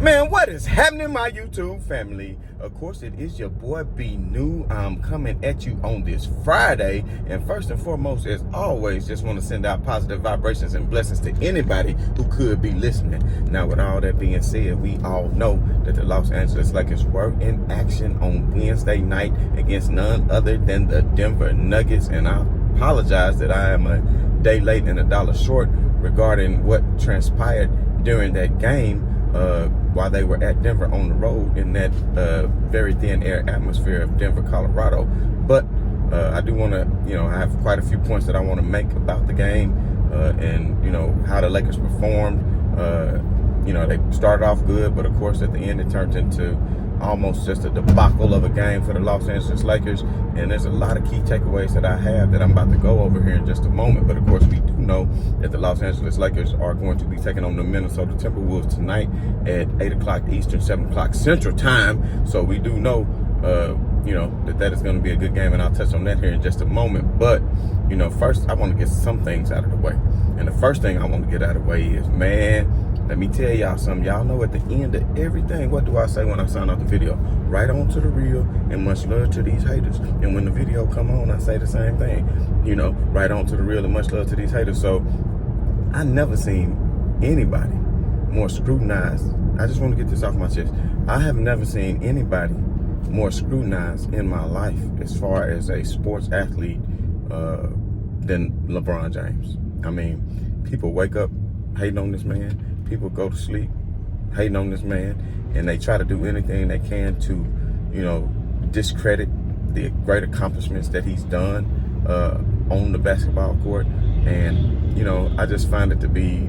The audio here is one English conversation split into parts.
Man, what is happening, my YouTube family? Of course, it is your boy B New. I'm coming at you on this Friday. And first and foremost, as always, just want to send out positive vibrations and blessings to anybody who could be listening. Now, with all that being said, we all know that the Los Angeles Lakers were in action on Wednesday night against none other than the Denver Nuggets. And I apologize that I am a day late and a dollar short regarding what transpired during that game. While they were at Denver on the road in that very thin air atmosphere of Denver, Colorado. But I do want to, I have quite a few points that I want to make about the game and, how the Lakers performed. They started off good, but of course at the end it turned into almost just a debacle of a game for the Los Angeles Lakers. And there's a lot of key takeaways that I have that I'm about to go over here in just a moment. But of course, we do know that the Los Angeles Lakers are going to be taking on the Minnesota Timberwolves tonight at 8 o'clock Eastern, 7 o'clock Central Time. So we do know, that is going to be a good game. And I'll touch on that here in just a moment. But, first I want to get some things out of the way. And the first thing I want to get out of the way is, man, let me tell y'all something. Y'all know at the end of everything, what do I say when I sign off the video? Right on to the real and much love to these haters. And when the video come on, I say the same thing. Right on to the real and much love to these haters. So I never seen anybody more scrutinized. I just want to get this off my chest. I have never seen anybody more scrutinized in my life as far as a sports athlete than LeBron James. I mean, people wake up hating on this man. People go to sleep hating on this man, and they try to do anything they can to, discredit the great accomplishments that he's done on the basketball court. And, I just find it to be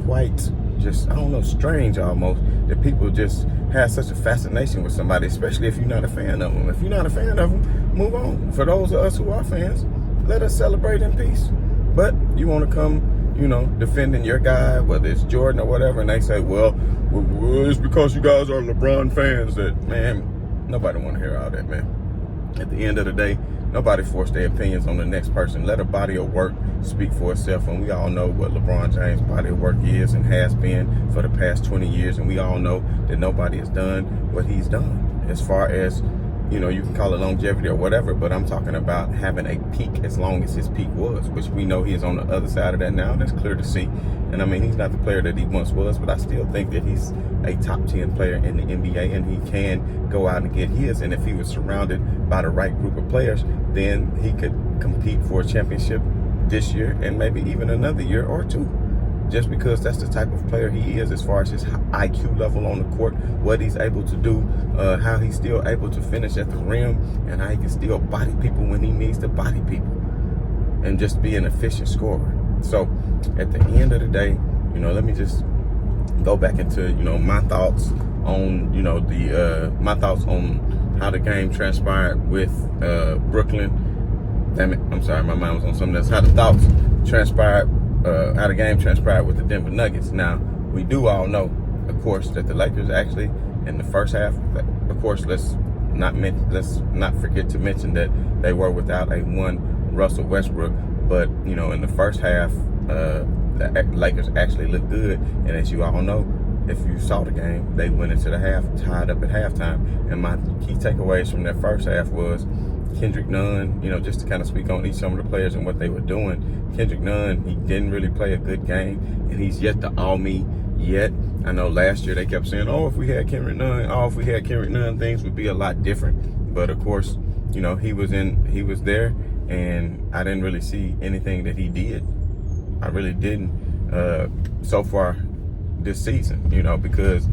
quite just, strange almost that people just have such a fascination with somebody, especially if you're not a fan of them. If you're not a fan of them, move on. For those of us who are fans, let us celebrate in peace. But you want to come, defending your guy, whether it's Jordan or whatever, and they say, well, it's because you guys are LeBron fans that, man, nobody want to hear all that, man. At the end of the day, nobody forced their opinions on the next person. Let a body of work speak for itself, and we all know what LeBron James' body of work is and has been for the past 20 years, and we all know that nobody has done what he's done. As far as, you can call it longevity or whatever, but I'm talking about having a peak as long as his peak was, which we know he is on the other side of that now. That's clear to see. And I mean, he's not the player that he once was, but I still think that he's a top 10 player in the NBA, and he can go out and get his. And if he was surrounded by the right group of players, then he could compete for a championship this year and maybe even another year or two. Just because that's the type of player he is as far as his IQ level on the court, what he's able to do, how he's still able to finish at the rim, and how he can still body people when he needs to body people, and just be an efficient scorer. So at the end of the day, let me just go back into, my thoughts on, my thoughts on how the game transpired with Brooklyn. Damn it, I'm sorry, my mind was on something else. How the thoughts transpired. How the game transpired with the Denver Nuggets. Now, we do all know, of course, that the Lakers actually, in the first half, of course, let's not forget to mention that they were without a one Russell Westbrook. But, in the first half, the Lakers actually looked good. And as you all know, if you saw the game, they went into the half tied up at halftime. And my key takeaways from that first half was Kendrick Nunn, just to kind of speak on some of the players and what they were doing. Kendrick Nunn, he didn't really play a good game, and he's yet to all-me yet. I know last year they kept saying, if we had Kendrick Nunn, things would be a lot different. But of course, he was there, and I didn't really see anything that he did. I really didn't so far this season, because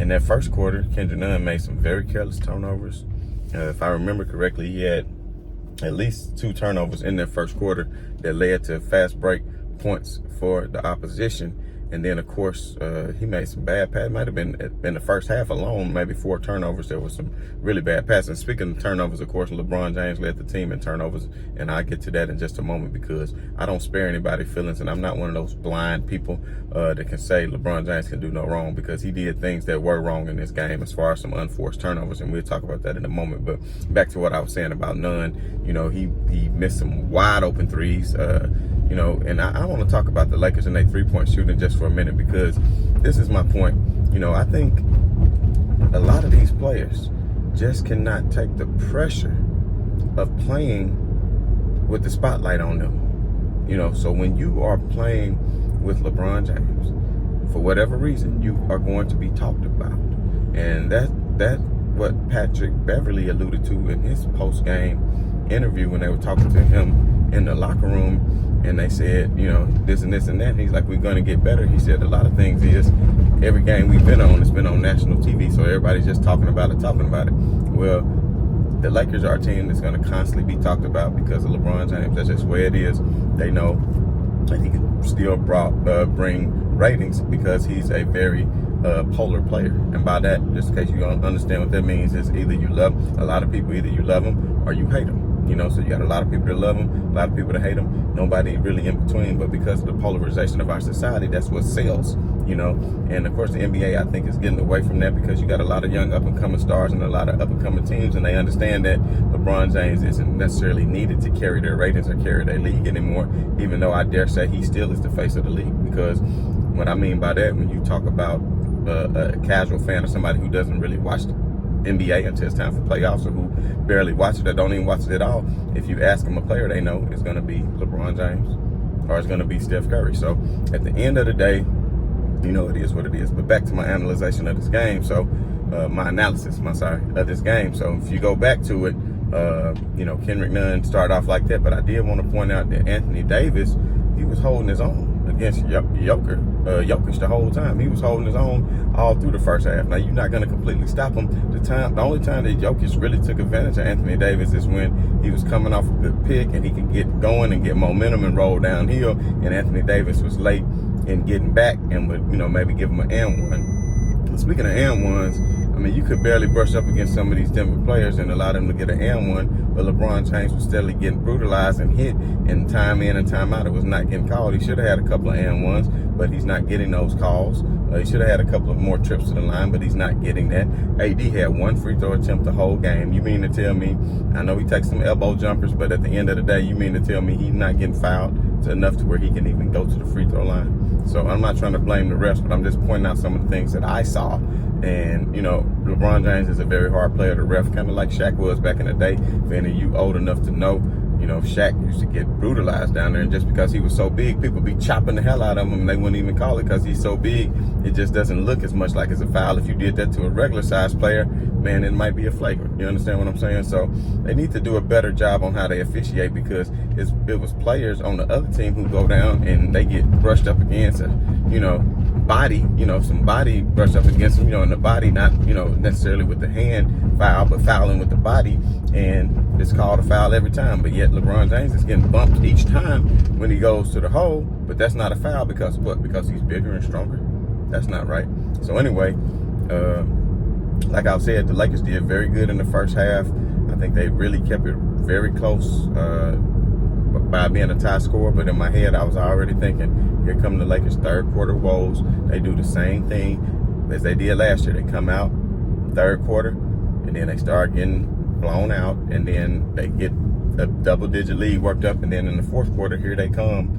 in that first quarter, Kendrick Nunn made some very careless turnovers. If I remember correctly, he had at least 2 turnovers in that first quarter that led to fast break points for the opposition. And then, of course, he made some bad passes. It might have been in the first half alone, maybe 4 turnovers. There was some really bad passes. Speaking of turnovers, of course, LeBron James led the team in turnovers, and I'll get to that in just a moment because I don't spare anybody's feelings, and I'm not one of those blind people that can say LeBron James can do no wrong, because he did things that were wrong in this game as far as some unforced turnovers, and we'll talk about that in a moment. But back to what I was saying about Nunn, he missed some wide open threes. And I want to talk about the Lakers and their three-point shooting just for a minute, because this is my point. I think a lot of these players just cannot take the pressure of playing with the spotlight on them. You know, so when you are playing with LeBron James, for whatever reason, you are going to be talked about. And that's what Patrick Beverley alluded to in his post-game interview when they were talking to him in the locker room, and they said, you know, this and this and that. And he's like, we're going to get better. He said a lot of things is every game we've been on, it's been on national TV, so everybody's just talking about it. Well, the Lakers are a team that's going to constantly be talked about because of LeBron James. That's just the way it is. They know that he can still bring ratings because he's a very polar player. And by that, just in case you don't understand what that means, is either you love a lot of people, either you love him or you hate him. You know, so you got a lot of people that love him, a lot of people that hate him, nobody really in between. But because of the polarization of our society, that's what sells, you know. And of course the NBA, I think, is getting away from that because you got a lot of young up-and-coming stars and a lot of up-and-coming teams, and they understand that LeBron James isn't necessarily needed to carry their ratings or carry their league anymore, even though I dare say he still is the face of the league. Because what I mean by that, when you talk about a casual fan or somebody who doesn't really watch the NBA until it's time for playoffs, or who barely watch it or don't even watch it at all, if you ask them a player they know, it's going to be LeBron James or it's going to be Steph Curry. So at the end of the day, you know, it is what it is. But back to my analysis of this game. So of this game. So if you go back to it, you know, Kendrick Nunn started off like that, but I did want to point out that Anthony Davis, he was holding his own against Jokić the whole time. He was holding his own all through the first half. Now, you're not going to completely stop him. The only time that Jokić really took advantage of Anthony Davis is when he was coming off a good pick and he could get going and get momentum and roll downhill, and Anthony Davis was late in getting back and would, you know, maybe give him an and one. Speaking of and ones, I mean, you could barely brush up against some of these Denver players and allow them to get an and one, but LeBron James was steadily getting brutalized and hit, and time in and time out, it was not getting called. He should have had a couple of and ones, but he's not getting those calls. He should have had a couple of more trips to the line, but he's not getting that. AD had one free throw attempt the whole game. You mean to tell me, I know he takes some elbow jumpers, but at the end of the day, you mean to tell me he's not getting fouled to enough to where he can even go to the free throw line? So I'm not trying to blame the refs, but I'm just pointing out some of the things that I saw. And, you know, LeBron James is a very hard player to ref, kind of like Shaq was back in the day. If any of you old enough to know, you know, Shaq used to get brutalized down there, and just because he was so big, people be chopping the hell out of him, and they wouldn't even call it because he's so big. It just doesn't look as much like it's a foul. If you did that to a regular size player, man, it might be a flagrant. You understand what I'm saying? So they need to do a better job on how they officiate, because it was players on the other team who go down and they get brushed up against, you know, body, you know, some body brushed up against them, you know, in the body, not, you know, necessarily with the hand foul, but fouling with the body, and it's called a foul every time. But yet LeBron James is getting bumped each time when he goes to the hole, but that's not a foul because what? Because he's bigger and stronger? That's not right. So anyway, like I said, the Lakers did very good in the first half. I think they really kept it very close by being a tie score, but in my head I was already thinking, here come the Lakers' third quarter woes. They do the same thing as they did last year. They come out third quarter and then they start getting blown out, and then they get a double-digit lead worked up, and then in the fourth quarter, here they come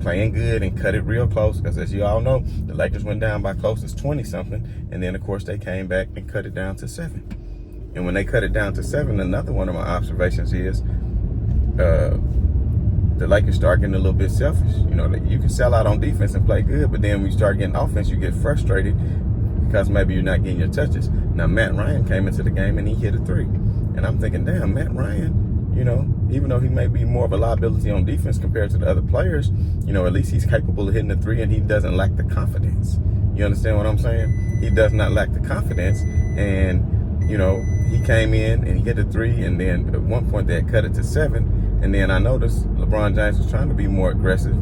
playing good and cut it real close, because as you all know, the Lakers went down by close as 20-something, and then of course they came back and cut it down to 7. And when they cut it down to 7, another one of my observations is the Lakers start getting a little bit selfish. You know, you can sell out on defense and play good, but then when you start getting offense, you get frustrated because maybe you're not getting your touches. Now, Matt Ryan came into the game and he hit a 3. And I'm thinking, damn, Matt Ryan, you know, even though he may be more of a liability on defense compared to the other players, you know, at least he's capable of hitting a 3, and he doesn't lack the confidence. You understand what I'm saying? He does not lack the confidence. And, you know, he came in and he hit a 3, and then at one point they had cut it to 7. And then I noticed LeBron James was trying to be more aggressive,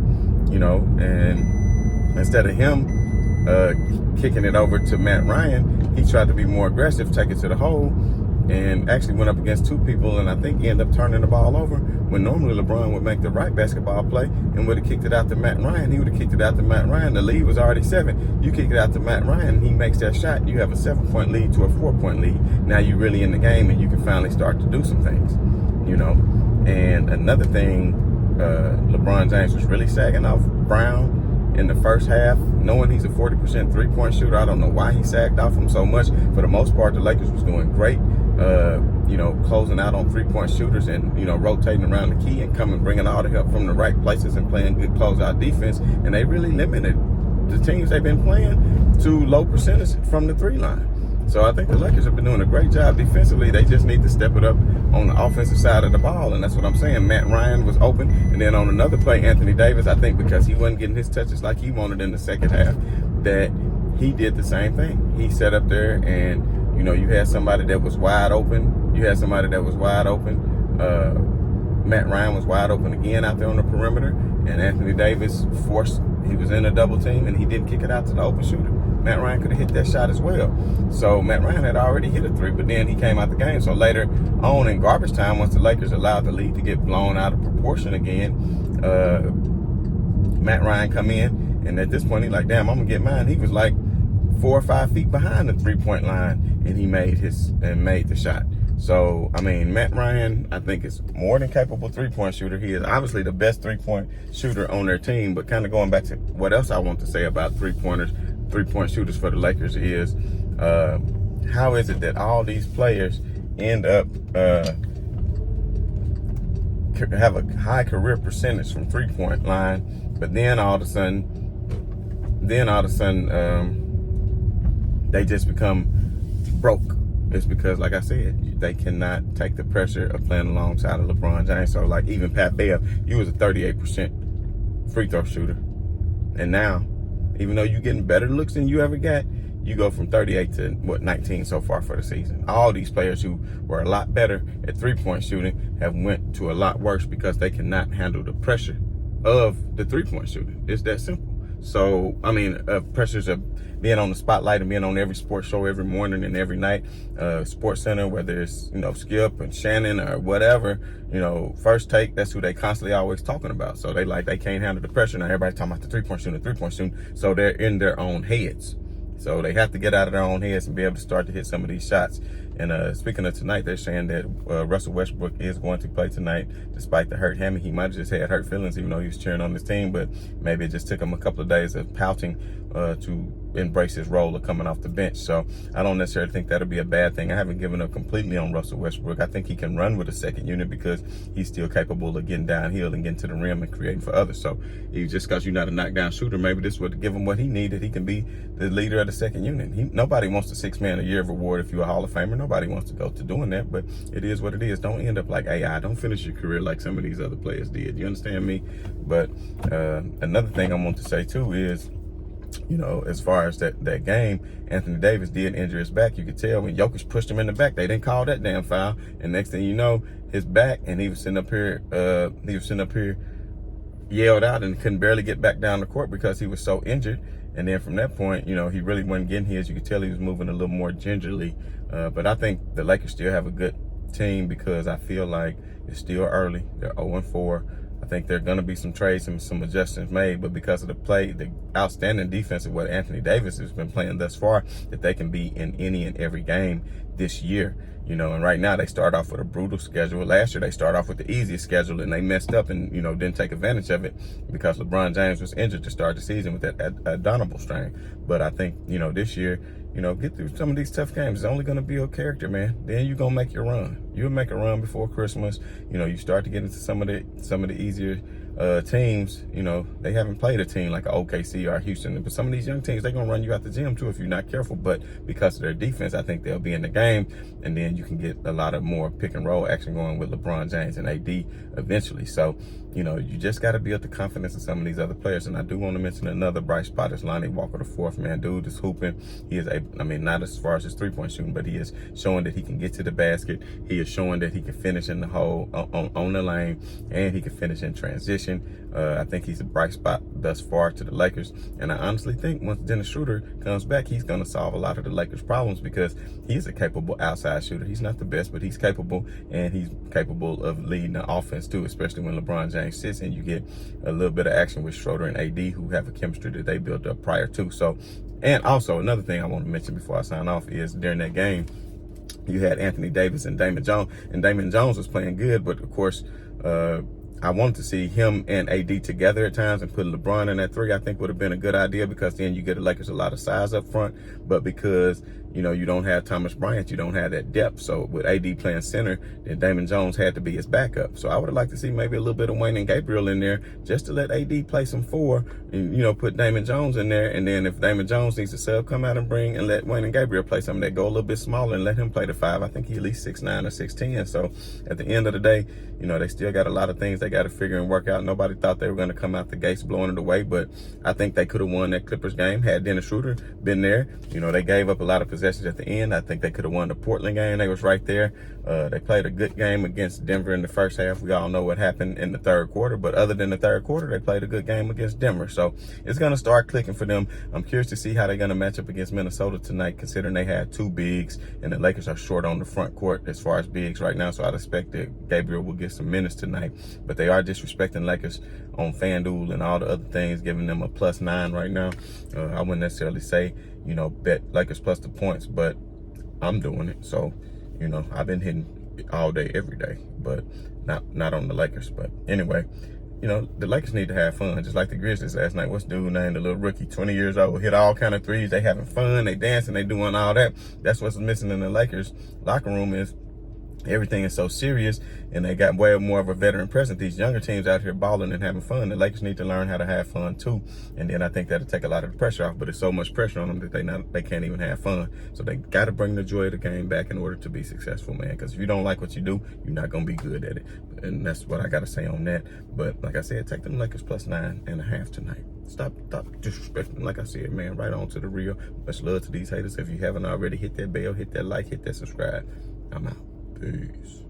you know, and instead of him kicking it over to Matt Ryan, he tried to be more aggressive, take it to the hole, and actually went up against 2 people, and I think he ended up turning the ball over, when normally LeBron would make the right basketball play and would have kicked it out to Matt Ryan. He would have kicked it out to Matt Ryan. The lead was already 7. You kick it out to Matt Ryan, he makes that shot, you have a 7-point lead to a 4-point lead. Now you're really in the game, and you can finally start to do some things, you know. And another thing, LeBron James was really sagging off Brown in the first half, knowing he's a 40% three-point shooter. I don't know why he sagged off him so much. For the most part, the Lakers was doing great, closing out on three-point shooters and, rotating around the key and bringing all the help from the right places and playing good closeout defense. And they really limited the teams they've been playing to low percentage from the three line. So I think the Lakers have been doing a great job defensively. They just need to step it up on the offensive side of the ball, and that's what I'm saying. Matt Ryan was open, and then on another play, Anthony Davis, I think because he wasn't getting his touches like he wanted in the second half, that he did the same thing. He sat up there and, you had somebody that was wide open. Matt Ryan was wide open again out there on the perimeter, and Anthony Davis he was in a double team, and he didn't kick it out to the open shooter. Matt Ryan could have hit that shot as well. So Matt Ryan had already hit a three, but then he came out the game. So later on in garbage time, once the Lakers allowed the lead to get blown out of proportion again, Matt Ryan come in, and at this point he's like, damn, I'm gonna get mine. He was like 4 or 5 feet behind the three-point line, and he made the shot. So, Matt Ryan, I think, is more than capable three-point shooter. He is obviously the best three-point shooter on their team. But kind of going back to what else I want to say about three-point shooters for the Lakers is, how is it that all these players end up have a high career percentage from three-point line, but then all of a sudden, they just become broke? It's because, like I said, they cannot take the pressure of playing alongside of LeBron James. So, like, even Pat Bev, you was a 38% free throw shooter. And now, even though you're getting better looks than you ever got, you go from 38 to, 19 so far for the season. All these players who were a lot better at three-point shooting have went to a lot worse because they cannot handle the pressure of the three-point shooting. It's that simple. So, pressures of being on the spotlight and being on every sports show every morning and every night, Sports Center, whether it's, Skip and Shannon or whatever, First Take, that's who they constantly always talking about. So they can't handle the pressure. Now everybody's talking about the three-point shooting. So they're in their own heads. So they have to get out of their own heads and be able to start to hit some of these shots. And speaking of tonight, they're saying that Russell Westbrook is going to play tonight despite the hurt hammy. He might have just had hurt feelings even though he was cheering on his team, but maybe it just took him a couple of days of pouting to embrace his role of coming off the bench. So I don't necessarily think that'll be a bad thing. I haven't given up completely on Russell Westbrook. I think he can run with a second unit because he's still capable of getting downhill and getting to the rim and creating for others. So just because you're not a knockdown shooter, maybe this would give him what he needed. He can be the leader of the second unit. Nobody wants the six-man a year reward if you're a Hall of Famer. Nobody wants to go to doing that, but it is what it is. Don't end up like AI. Don't finish your career like some of these other players did. You understand me? But another thing I want to say too is, as far as that game, Anthony Davis did injure his back. You could tell when Jokić pushed him in the back, they didn't call that damn foul. And next thing you know, his back, and he was sitting up here, yelled out and couldn't barely get back down the court because he was so injured. And then from that point, he really wasn't getting his. You could tell he was moving a little more gingerly. But I think the Lakers still have a good team because I feel like it's still early. They're 0-4. I think there are going to be some trades and some adjustments made, but because of the outstanding defense of what Anthony Davis has been playing thus far, that they can be in any and every game this year. And right now they start off with a brutal schedule. Last year they started off with the easiest schedule and they messed up and, didn't take advantage of it because LeBron James was injured to start the season with that abdominal strain. But I think, this year, get through some of these tough games. It's only going to build character, man. Then you're going to make your run. You'll make a run before Christmas. You start to get into some of the easier teams. They haven't played a team like an OKC or Houston. But some of these young teams, they're going to run you out the gym too if you're not careful. But because of their defense, I think they'll be in the game. And then you can get a lot of more pick and roll action going with LeBron James and AD eventually. So, you just got to build the confidence of some of these other players. And I do want to mention another bright spot is Lonnie Walker, the fourth man. Dude is hooping. He is not as far as his three-point shooting, but he is showing that he can get to the basket. He is showing that he can finish in the hole on the lane, and he can finish in transition. I think he's a bright spot thus far to the Lakers. And I honestly think once Dennis Schroeder comes back, he's going to solve a lot of the Lakers' problems because he's a capable outside shooter. He's not the best, but he's capable, and he's capable of leading the offense too, especially when LeBron James sits and you get a little bit of action with Schroeder and AD, who have a chemistry that they built up prior to. So, and also another thing I want to mention before I sign off is during that game, you had Anthony Davis and Damon Jones, and Damon Jones was playing good, but of course, I wanted to see him and AD together at times and put LeBron in at 3. I think would have been a good idea, because then you get the Lakers a lot of size up front. But because, you know, you don't have Thomas Bryant, you don't have that depth. So with AD playing center, then Damon Jones had to be his backup. So I would have liked to see maybe a little bit of Wayne and Gabriel in there, just to let AD play some 4 and, you know, put Damon Jones in there. And then if Damon Jones needs a sub, come out and bring and let Wayne and Gabriel play something that go a little bit smaller and let him play the 5. I think he at least 6'9" or 6'10". So at the end of the day, you know, they still got a lot of things they got to figure and work out. Nobody thought they were going to come out the gates blowing it away, but I think they could have won that Clippers game had Dennis Schroeder been there. You know, they gave up a lot of possessions at the end. I think they could have won the Portland game. They was right there. They played a good game against Denver in the first half. We all know what happened in the third quarter, but other than the third quarter, they played a good game against Denver. So it's going to start clicking for them. I'm curious to see how they're going to match up against Minnesota tonight, considering they had 2 bigs and the Lakers are short on the front court as far as bigs right now. So I'd expect that Gabriel will get some minutes tonight. But they are disrespecting Lakers on FanDuel and all the other things, giving them a +9 right now. I wouldn't necessarily say, you know, bet Lakers plus the points, but I'm doing it. So, you know, I've been hitting all day, every day, but not on the Lakers. But anyway, you know, the Lakers need to have fun, just like the Grizzlies last night. What's dude named, the little rookie, 20 years old, hit all kind of threes. They having fun, they dancing, they doing all that. That's what's missing in the Lakers locker room, is everything is so serious, and they got way more of a veteran presence. These younger teams out here balling and having fun. The Lakers need to learn how to have fun too, and then I think that'll take a lot of the pressure off. But it's so much pressure on them that they can't even have fun. So they got to bring the joy of the game back in order to be successful, man. Because if you don't like what you do, you're not gonna be good at it. And that's what I got to say on that. But like I said, take them Lakers +9.5 tonight. Stop disrespecting, like I said, man. Right on to the real. Much love to these haters. If you haven't already, hit that bell, hit that like, hit that subscribe. I'm out. Peace.